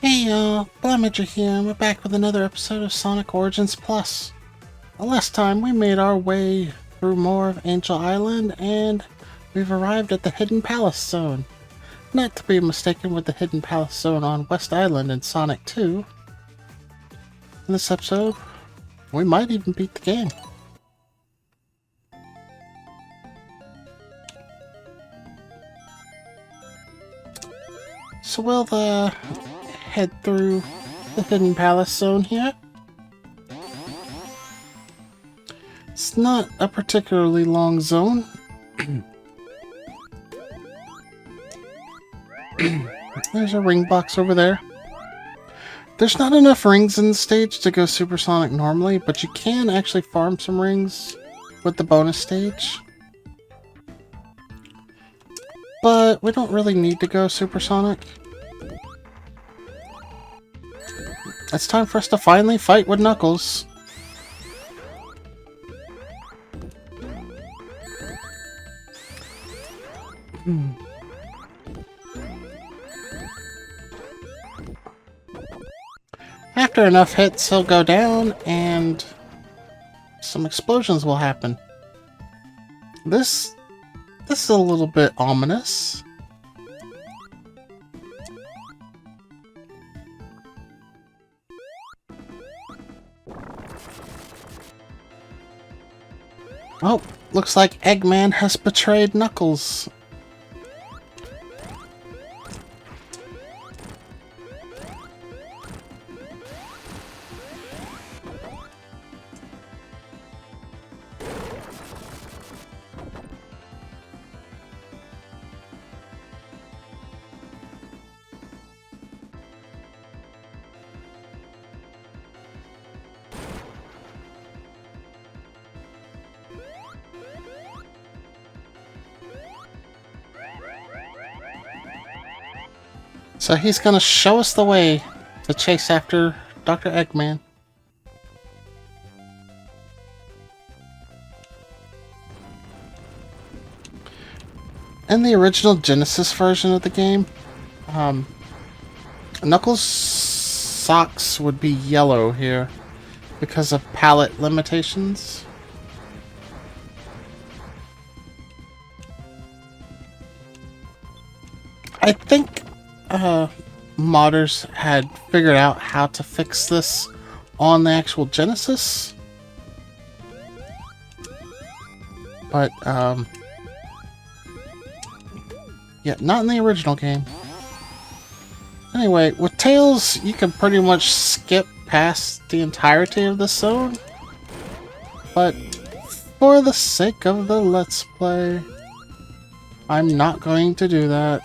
Hey y'all, Blaumagier here, and we're back with another episode of Sonic Origins Plus. The last time we made our way through more of Angel Island, and we've arrived at the Hidden Palace Zone. Not to be mistaken with the Hidden Palace Zone on West Island in Sonic 2. In this episode, we might even beat the game. So we'll head through the Hidden Palace Zone here. It's not a particularly long zone. There's a ring box over there. There's not enough rings in the stage to go supersonic normally, but you can actually farm some rings with the bonus stage. But we don't really need to go supersonic. It's time for us to finally fight with Knuckles. After enough hits, he'll go down and some explosions will happen. This is a little bit ominous. Oh, looks like Eggman has betrayed Knuckles. So he's gonna show us the way to chase after Dr. Eggman. In the original Genesis version of the game, Knuckles' socks would be yellow here because of palette limitations. I think modders had figured out how to fix this on the actual Genesis. But, yeah, not in the original game. Anyway, with Tails, you can pretty much skip past the entirety of the zone. But, for the sake of the Let's Play, I'm not going to do that.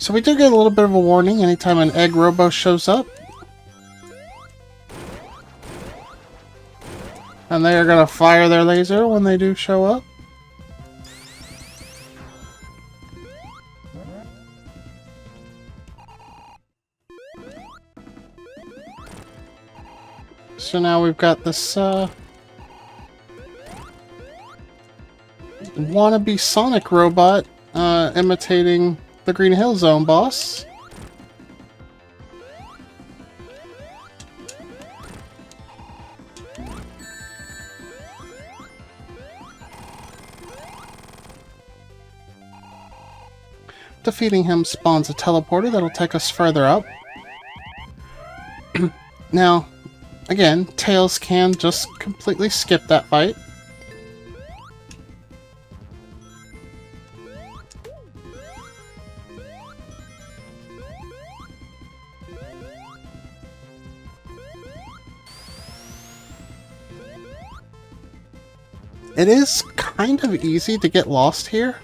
So we do get a little bit of a warning anytime an egg robo shows up. And they are going to fire their laser when they do show up. So now we've got this wannabe Sonic robot imitating the Green Hill Zone boss. Defeating him spawns a teleporter that'll take us further up. Now, again, Tails can just completely skip that fight. It is kind of easy to get lost here.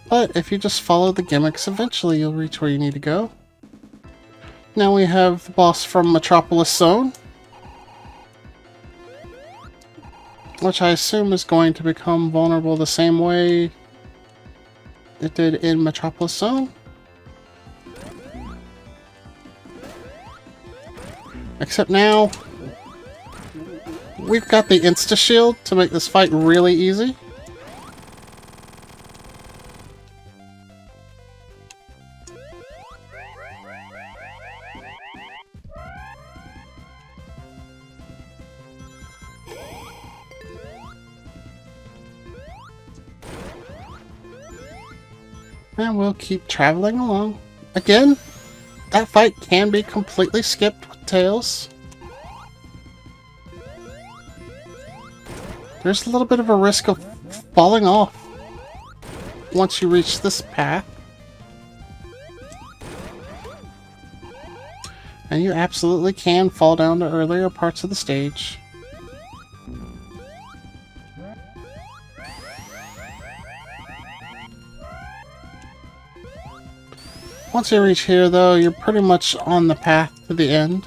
But if you just follow the gimmicks, eventually you'll reach where you need to go. Now we have the boss from Metropolis Zone, which I assume is going to become vulnerable the same way it did in Metropolis Zone. Except now, we've got the insta-shield to make this fight really easy. And we'll keep traveling along. Again, that fight can be completely skipped with Tails. There's a little bit of a risk of falling off once you reach this path. And you absolutely can fall down to earlier parts of the stage. Once you reach here, though, you're pretty much on the path to the end.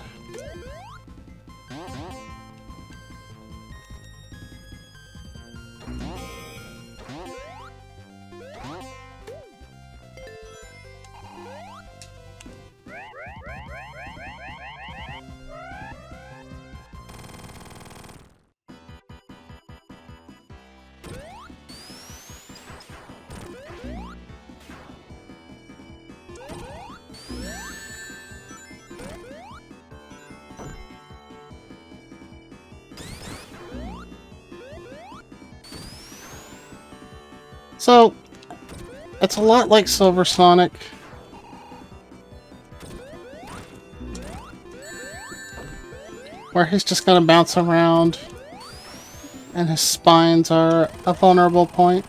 So, it's a lot like Silver Sonic. Where he's just gonna bounce around and his spines are a vulnerable point.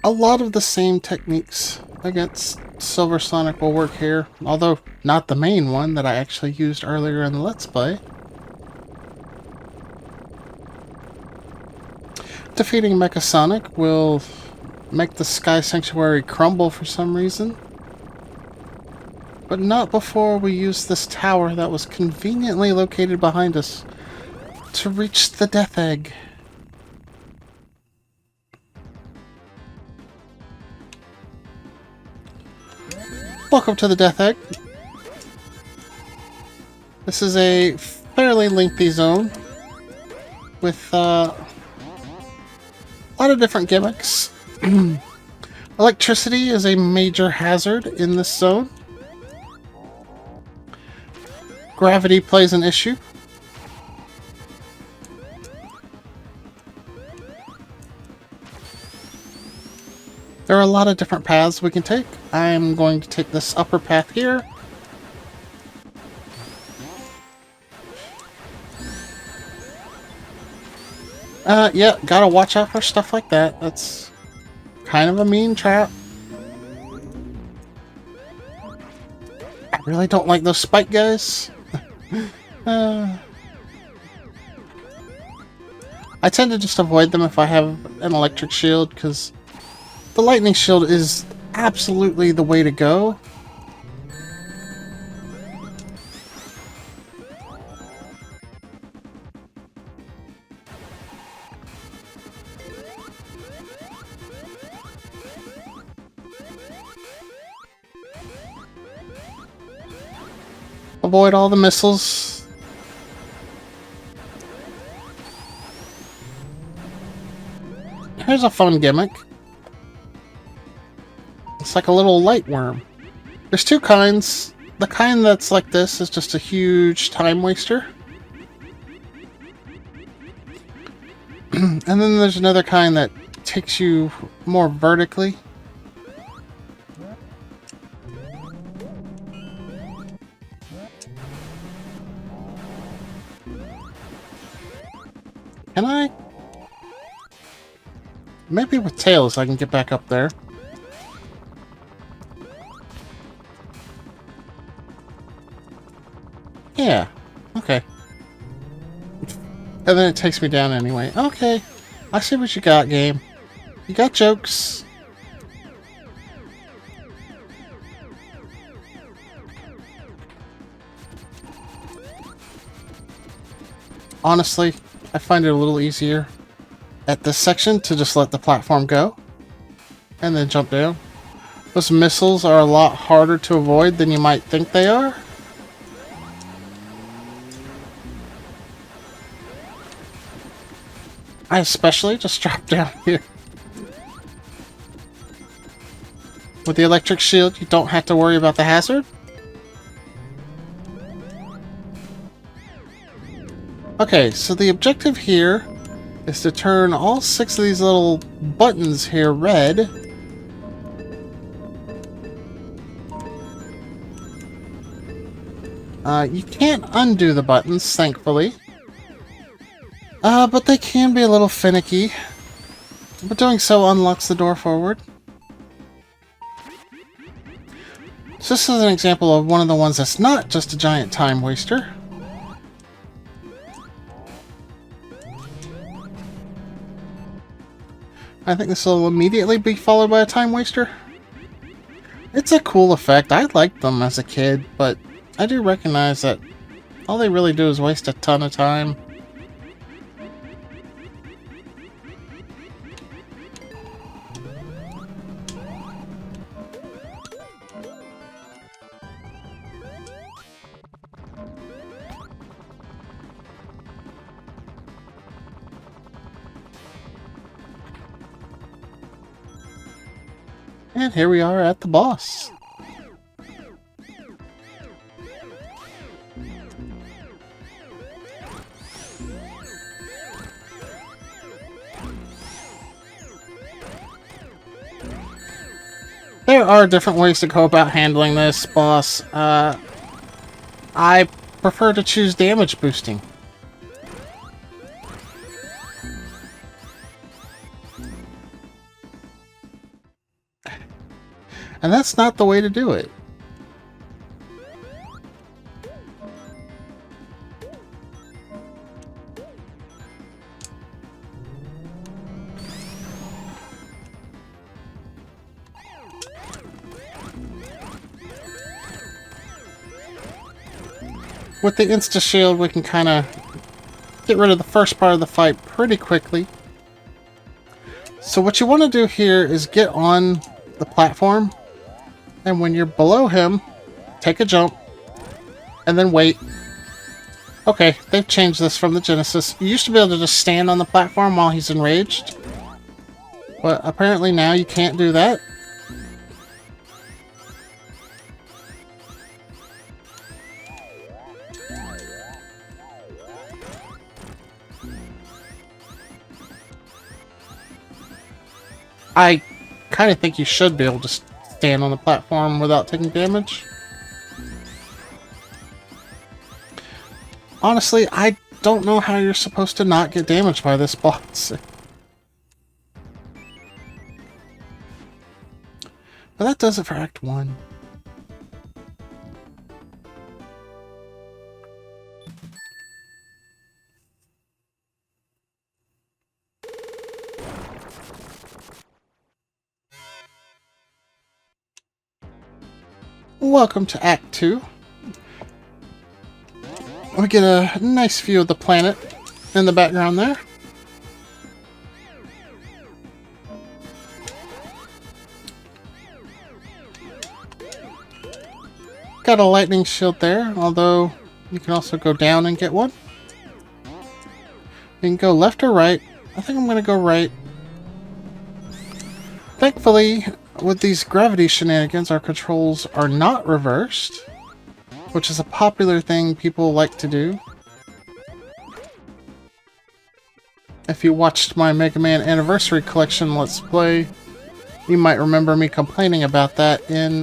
A lot of the same techniques against Silver Sonic will work here, although not the main one that I actually used earlier in the Let's Play. Defeating Mecha Sonic will make the Sky Sanctuary crumble for some reason, but not before we use this tower that was conveniently located behind us to reach the Death Egg. Welcome to the Death Egg. This is a fairly lengthy zone with a lot of different gimmicks. Electricity is a major hazard in this zone. Gravity plays an issue. There are a lot of different paths we can take. I'm going to take this upper path here. Yeah, gotta watch out for stuff like that. That's kind of a mean trap. I really don't like those spike guys. I tend to just avoid them if I have an electric shield, because the lightning shield is absolutely the way to go. Avoid all the missiles. Here's a fun gimmick. It's like a little light worm. There's two kinds. The kind that's like this is just a huge time waster. And then there's another kind that takes you more vertically. Can I? Maybe with Tails I can get back up there. Yeah, okay. And then it takes me down anyway. Okay, I see what you got, game. You got jokes. Honestly, I find it a little easier at this section to just let the platform go. and then jump down. Those missiles are a lot harder to avoid than you might think they are. I especially just dropped down here. With the electric shield, you don't have to worry about the hazard. Okay, so the objective here is to turn all 6 of these little buttons here red. You can't undo the buttons, thankfully. But they can be a little finicky. But doing so unlocks the door forward. So this is an example of one of the ones that's not just a giant time waster. I think this will immediately be followed by a time waster. It's a cool effect. I liked them as a kid, but I do recognize that all they really do is waste a ton of time. And here we are at the boss. There are different ways to go about handling this boss. I prefer to choose damage boosting. And that's not the way to do it. With the insta-shield, we can kind of get rid of the first part of the fight pretty quickly. So what you want to do here is get on the platform, and when you're below him, take a jump, and then wait. Okay, they've changed this from the Genesis. You used to be able to just stand on the platform while he's enraged, but apparently now you can't do that. I kind of think you should be able to stand on the platform without taking damage. Honestly, I don't know how you're supposed to not get damaged by this boss. But that does it for Act 1. Welcome to Act 2. We get a nice view of the planet in the background there. Got a lightning shield there, although you can also go down and get one. You can go left or right. I think I'm going to go right. Thankfully, with these gravity shenanigans, our controls are not reversed, which is a popular thing people like to do. If you watched my Mega Man Anniversary Collection Let's Play, you might remember me complaining about that in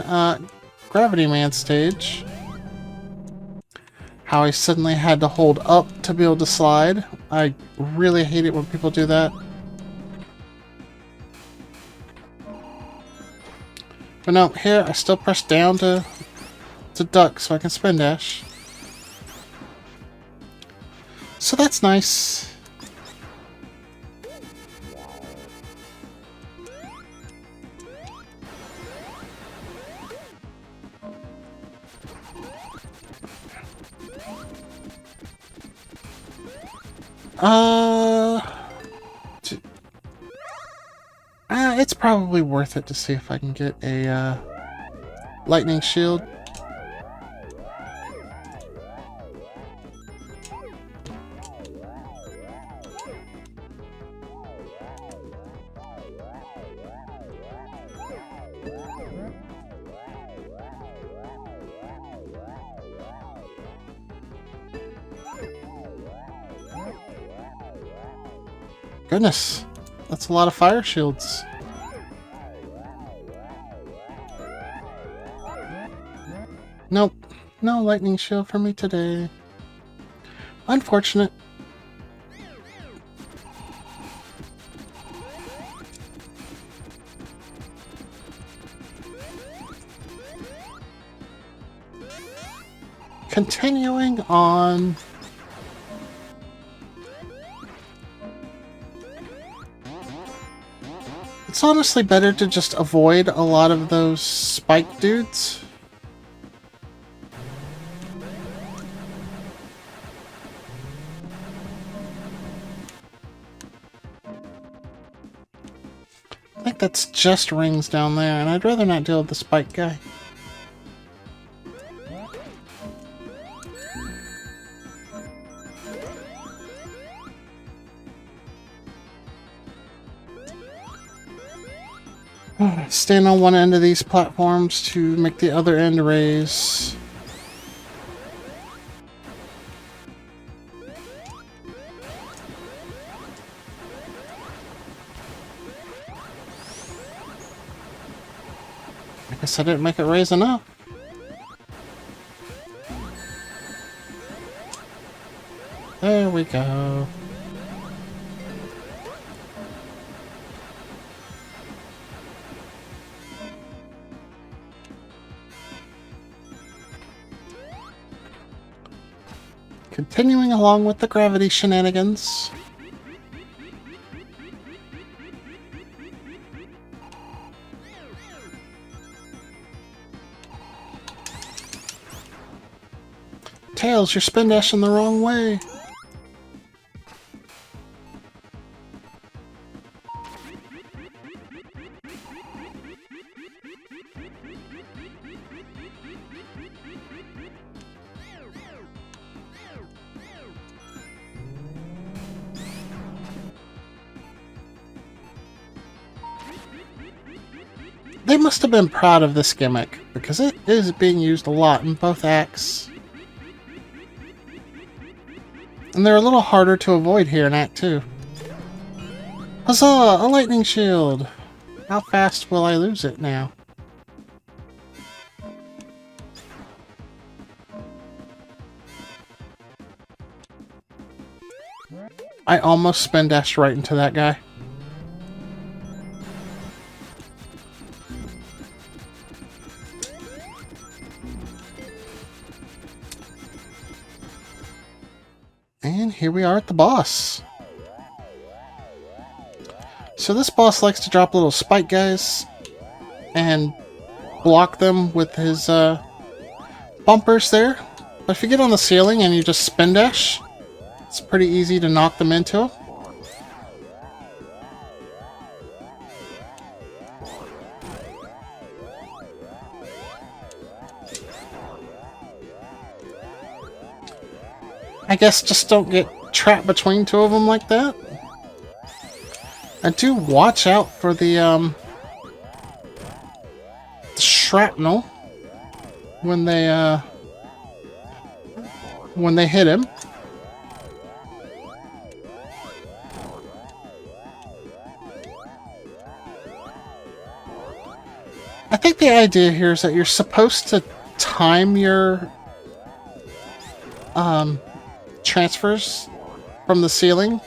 Gravity Man stage. How I suddenly had to hold up to be able to slide. I really hate it when people do that. But no, here I still press down to duck so I can spin dash. So that's nice. it's probably worth it to see if I can get a lightning shield. Goodness, that's a lot of fire shields. Nope, no lightning shield for me today. Unfortunate. Continuing on. It's honestly better to just avoid a lot of those spike dudes. I think that's just rings down there, and I'd rather not deal with the spike guy. Stand on one end of these platforms to make the other end raise. I guess I didn't make it raise enough. There we go. Continuing along with the gravity shenanigans. Tails, you're spin dashing the wrong way. They must have been proud of this gimmick, because it is being used a lot in both acts. And they're a little harder to avoid here in Act 2. Huzzah! A lightning shield! How fast will I lose it now? I almost spin dashed right into that guy. And here we are at the boss. So this boss likes to drop little spike guys and block them with his bumpers there. But if you get on the ceiling and you just spin dash, it's pretty easy to knock them into him. I guess just don't get trapped between two of them like that. And do watch out for the shrapnel when they hit him. I think the idea here is that you're supposed to time your transfers from the ceiling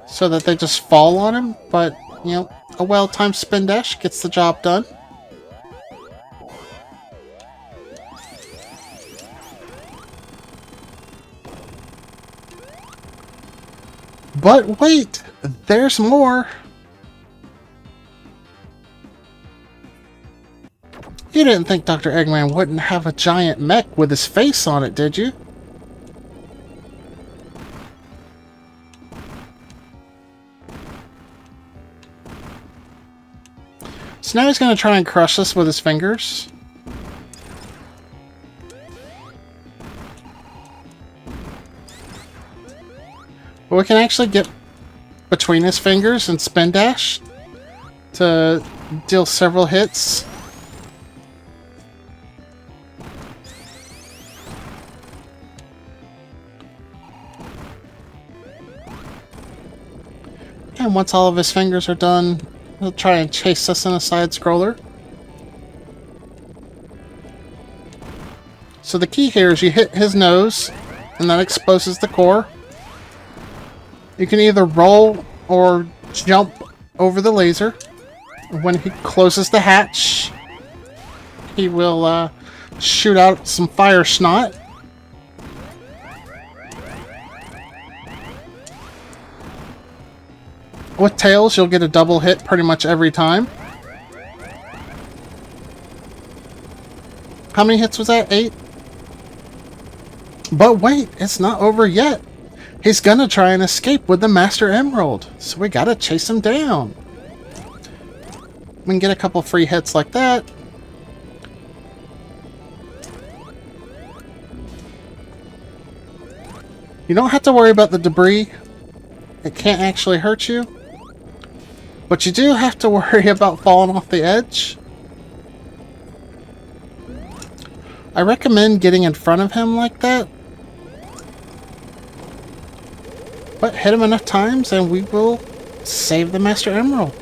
so that they just fall on him, but you know, a well-timed spin dash gets the job done. But wait, there's more. You didn't think Dr. Eggman wouldn't have a giant mech with his face on it, did you? So now he's going to try and crush us with his fingers. But we can actually get between his fingers and spin dash to deal several hits. And once all of his fingers are done, he'll try and chase us in a side scroller. So the key here is you hit his nose, and that exposes the core. You can either roll or jump over the laser. When he closes the hatch, he will shoot out some fire snot. With tails, you'll get a double hit pretty much every time. How many hits was that? 8? But wait, it's not over yet. He's gonna try and escape with the Master Emerald, so we gotta chase him down. We can get a couple free hits like that. You don't have to worry about the debris. It can't actually hurt you. But you do have to worry about falling off the edge. I recommend getting in front of him like that. But hit him enough times and we will save the Master Emerald.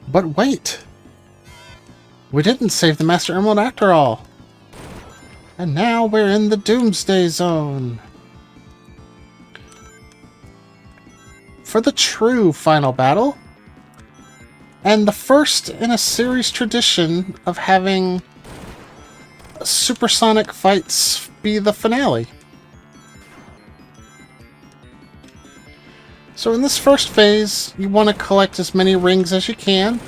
But wait! We didn't save the Master Emerald after all. And now we're in the Doomsday Zone. For the true final battle. And the first in a series tradition of having supersonic fights be the finale. So in this first phase, you want to collect as many rings as you can.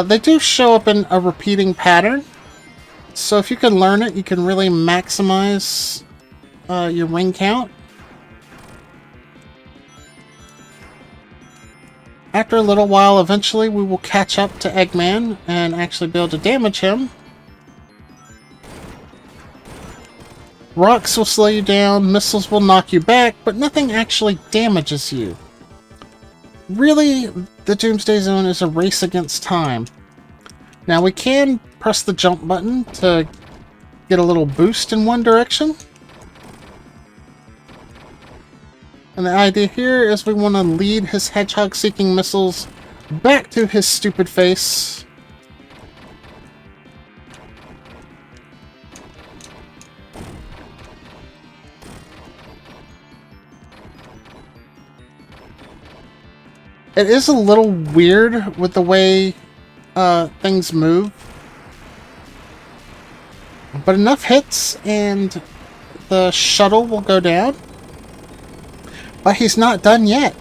They do show up in a repeating pattern. So if you can learn it, you can really maximize your ring count. After a little while, eventually we will catch up to Eggman and actually be able to damage him. Rocks will slow you down, missiles will knock you back, but nothing actually damages you. Really, the Doomsday Zone is a race against time. Now we can press the jump button to get a little boost in one direction. And the idea here is we want to lead his hedgehog-seeking missiles back to his stupid face. It is a little weird with the way things move. But enough hits and the shuttle will go down. But he's not done yet.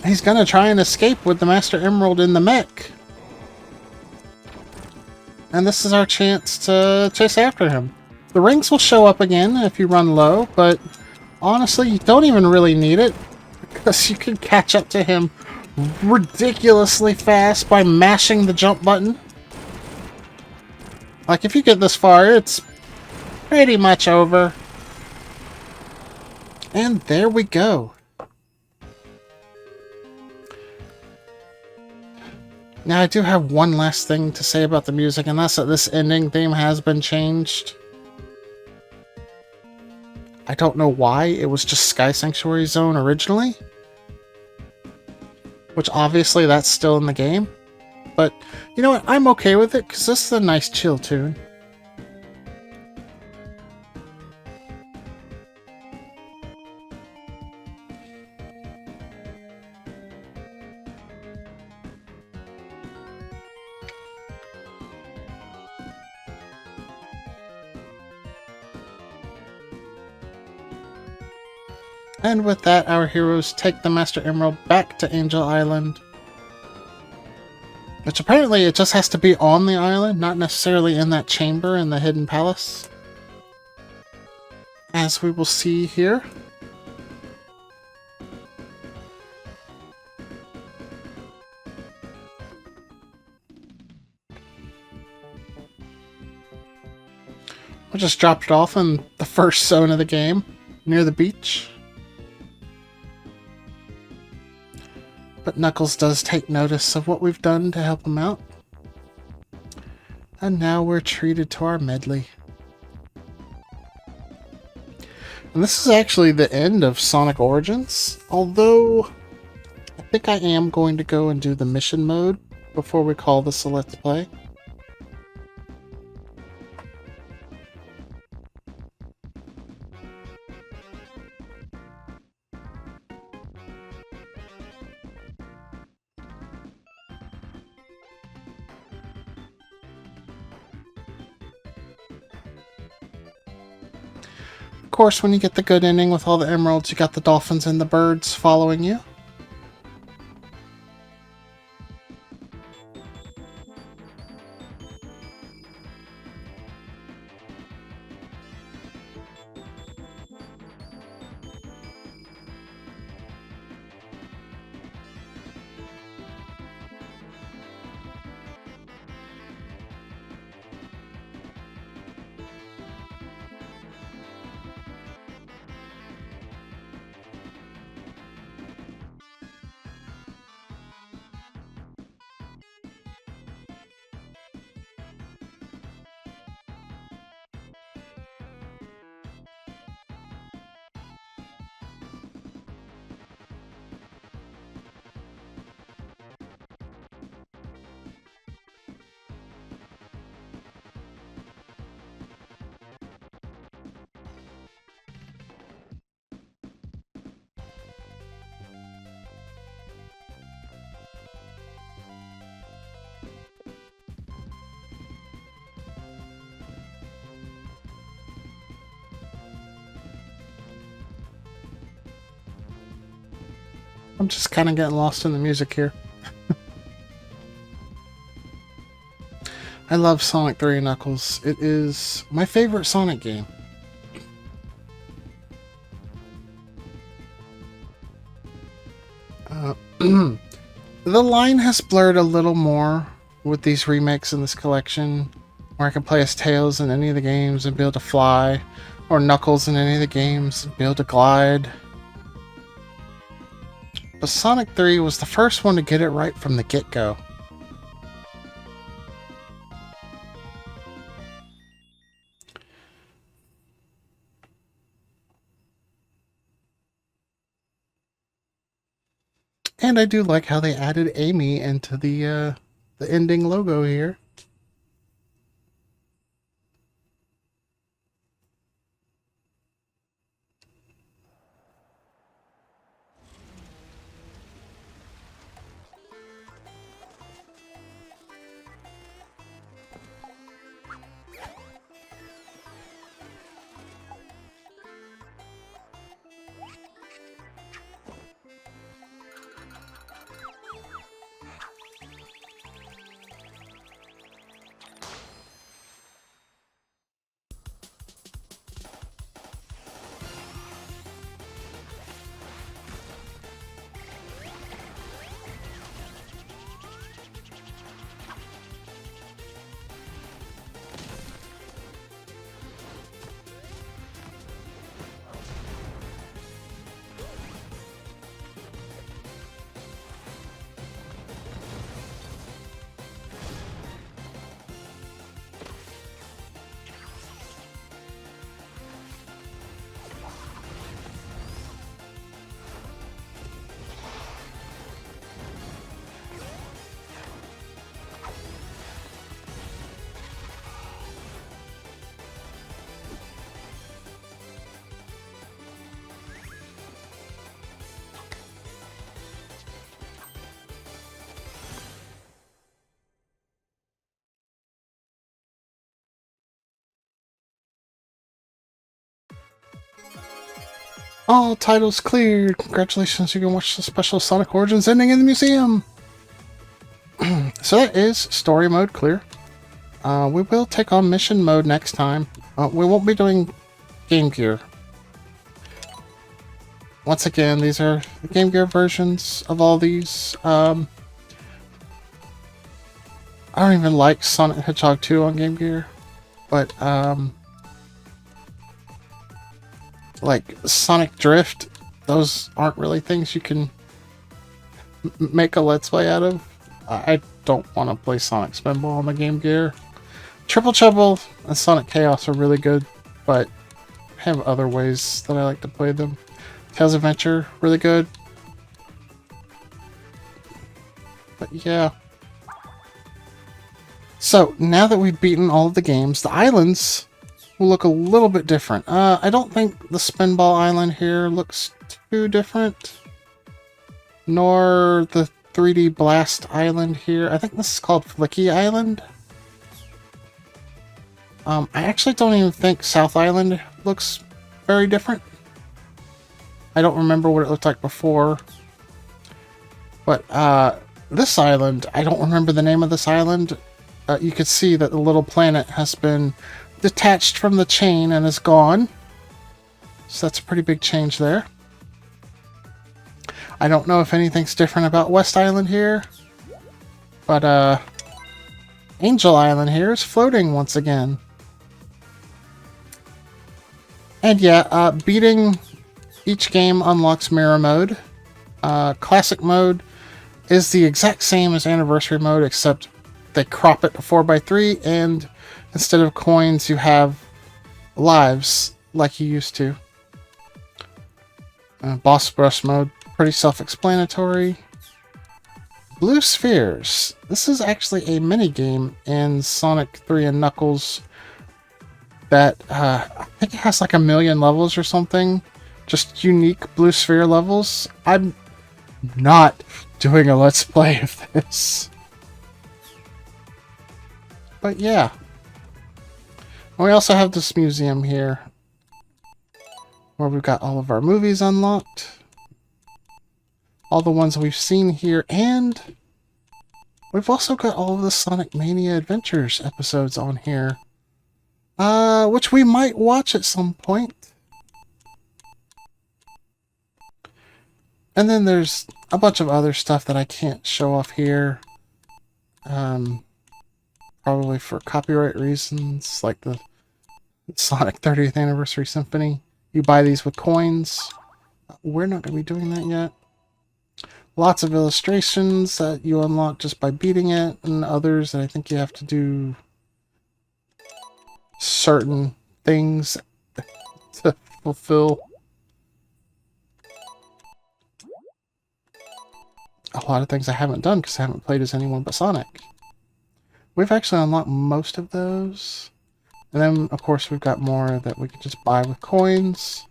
He's gonna try and escape with the Master Emerald in the mech. And this is our chance to chase after him. The rings will show up again if you run low, but honestly, you don't even really need it. Because you can catch up to him ridiculously fast by mashing the jump button. Like, if you get this far, it's pretty much over. And there we go. Now, I do have one last thing to say about the music, and that's that this ending theme has been changed. I don't know why. It was just Sky Sanctuary Zone originally. Which, obviously, that's still in the game. But, you know what? I'm okay with it, because this is a nice chill tune. And with that, our heroes take the Master Emerald back to Angel Island. Which apparently it just has to be on the island, not necessarily in that chamber in the Hidden Palace. As we will see here. I just dropped it off in the first zone of the game, near the beach. But Knuckles does take notice of what we've done to help him out. And now we're treated to our medley. And this is actually the end of Sonic Origins, although I think I am going to go and do the mission mode before we call this a Let's Play. Of course, when you get the good ending with all the emeralds, you got the dolphins and the birds following you. I'm just kind of getting lost in the music here. I love Sonic 3 Knuckles. It is my favorite Sonic game. The line has blurred a little more with these remakes in this collection, where I can play as Tails in any of the games and be able to fly, or Knuckles in any of the games and be able to glide. But Sonic 3 was the first one to get it right from the get-go. And I do like how they added Amy into the ending logo here. All titles cleared. Congratulations, you can watch the special Sonic Origins ending in the museum. So that is story mode clear. We will take on mission mode next time. We won't be doing Game Gear. Once again, these are the Game Gear versions of all these. I don't even like Sonic the Hedgehog 2 on Game Gear. But like Sonic Drift, those aren't really things you can make a Let's Play out of. I don't want to play Sonic Spinball on the Game Gear. Triple Trouble and Sonic Chaos are really good, but I have other ways that I like to play them. Tails Adventure, really good. But yeah. So, now that we've beaten all of the games, the islands will look a little bit different. I don't think the Spinball Island here looks too different. Nor the 3D Blast Island here. I think this is called Flicky Island. I actually don't even think South Island looks very different. I don't remember what it looked like before. But this island, I don't remember the name of this island. You could see that the little planet has been detached from the chain and is gone. So that's a pretty big change there. I don't know if anything's different about West Island here. But Angel Island here is floating once again. And yeah, beating each game unlocks mirror mode. Classic mode is the exact same as anniversary mode, except they crop it to 4x3, and instead of coins, you have lives like you used to. Boss Rush mode, pretty self-explanatory. Blue Spheres. This is actually a mini-game in Sonic 3 and Knuckles that I think it has like 1 million levels or something. Just unique Blue Sphere levels. I'm not doing a Let's Play of this. But yeah. We also have this museum here where we've got all of our movies unlocked. All the ones we've seen here, and we've also got all of the Sonic Mania Adventures episodes on here. Which we might watch at some point. And then there's a bunch of other stuff that I can't show off here. Probably for copyright reasons, like the Sonic 30th Anniversary Symphony. You buy these with coins. We're not going to be doing that yet. Lots of illustrations that you unlock just by beating it, and others that I think you have to do certain things to fulfill. A lot of things I haven't done because I haven't played as anyone but Sonic. We've actually unlocked most of those. And then, of course, we've got more that we can just buy with coins.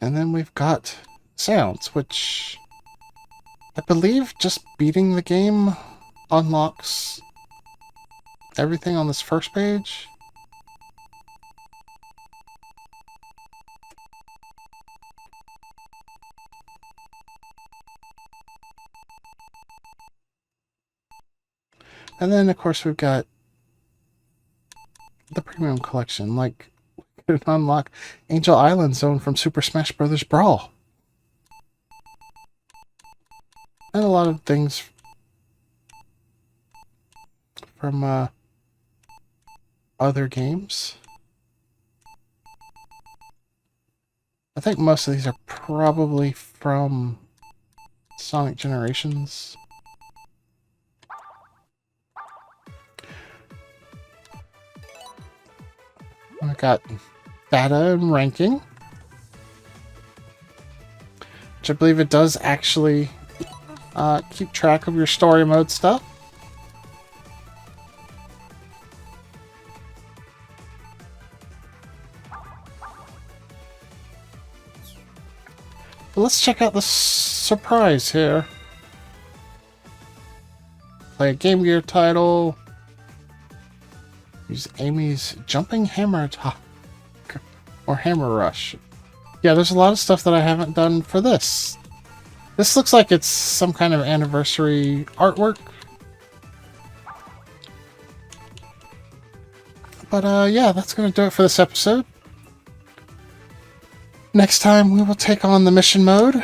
And then we've got sounds, which I believe just beating the game unlocks everything on this first page. And then, of course, we've got the premium collection, like we can unlock Angel Island Zone from Super Smash Bros. Brawl. And a lot of things from other games. I think most of these are probably from Sonic Generations. I got data and ranking, which I believe it does actually keep track of your story mode stuff. But let's check out the surprise here. Play a Game Gear title. Use Amy's Jumping Hammer Attack or Hammer Rush. Yeah, there's a lot of stuff that I haven't done for this. This looks like it's some kind of anniversary artwork. But yeah, that's going to do it for this episode. Next time we will take on the mission mode.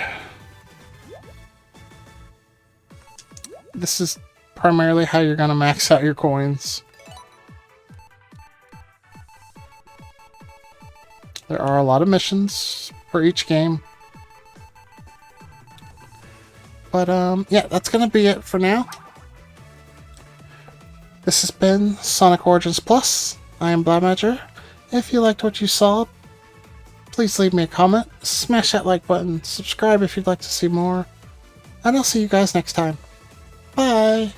This is primarily how you're going to max out your coins. There are a lot of missions for each game. But, yeah, that's going to be it for now. This has been Sonic Origins Plus. I am Blaumagier. If you liked what you saw, please leave me a comment, smash that like button, subscribe if you'd like to see more, and I'll see you guys next time. Bye!